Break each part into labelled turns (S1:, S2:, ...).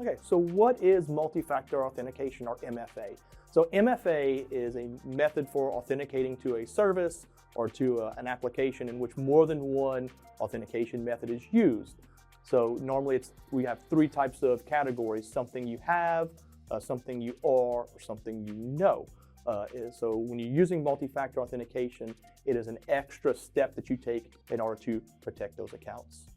S1: Okay, so what is multi-factor authentication, or MFA? So MFA is a method for authenticating to a service or to an application in which more than one authentication method is used. So normally we have three types of categories: something you have, something you are, or something you know. So when you're using multi-factor authentication, it is an extra step that you take in order to protect those accounts.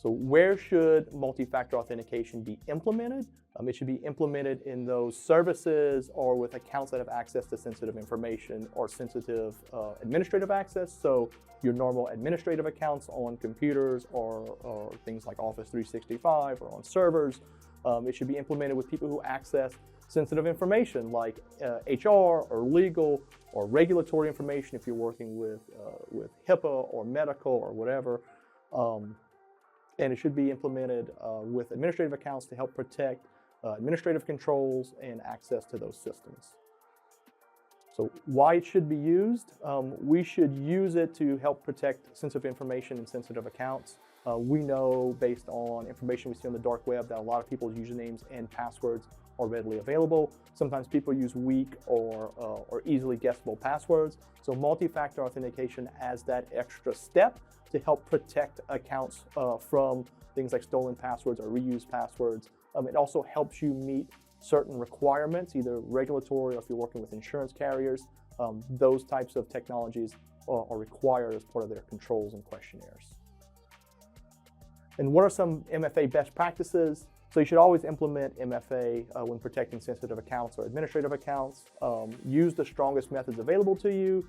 S1: So where should multi-factor authentication be implemented? It should be implemented in those services or with accounts that have access to sensitive information or sensitive administrative access. So your normal administrative accounts on computers or things like Office 365 or on servers. It should be implemented with people who access sensitive information like HR or legal or regulatory information if you're working with HIPAA or medical or whatever. And it should be implemented with administrative accounts to help protect administrative controls and access to those systems. So why it should be used? We should use it to help protect sensitive information and sensitive accounts. We know based on information we see on the dark web that a lot of people's usernames and passwords are readily available. Sometimes people use weak or easily guessable passwords. So multi-factor authentication adds that extra step to help protect accounts from things like stolen passwords or reused passwords. It also helps you meet certain requirements, either regulatory or if you're working with insurance carriers. Those types of technologies are required as part of their controls and questionnaires. And what are some MFA best practices? So you should always implement MFA when protecting sensitive accounts or administrative accounts. Use the strongest methods available to you,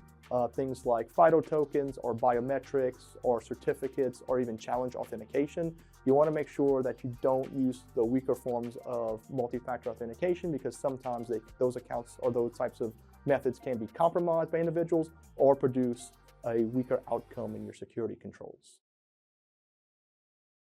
S1: things like FIDO tokens or biometrics or certificates or even challenge authentication. You want to make sure that you don't use the weaker forms of multi-factor authentication because sometimes those accounts or those types of methods can be compromised by individuals or produce a weaker outcome in your security controls.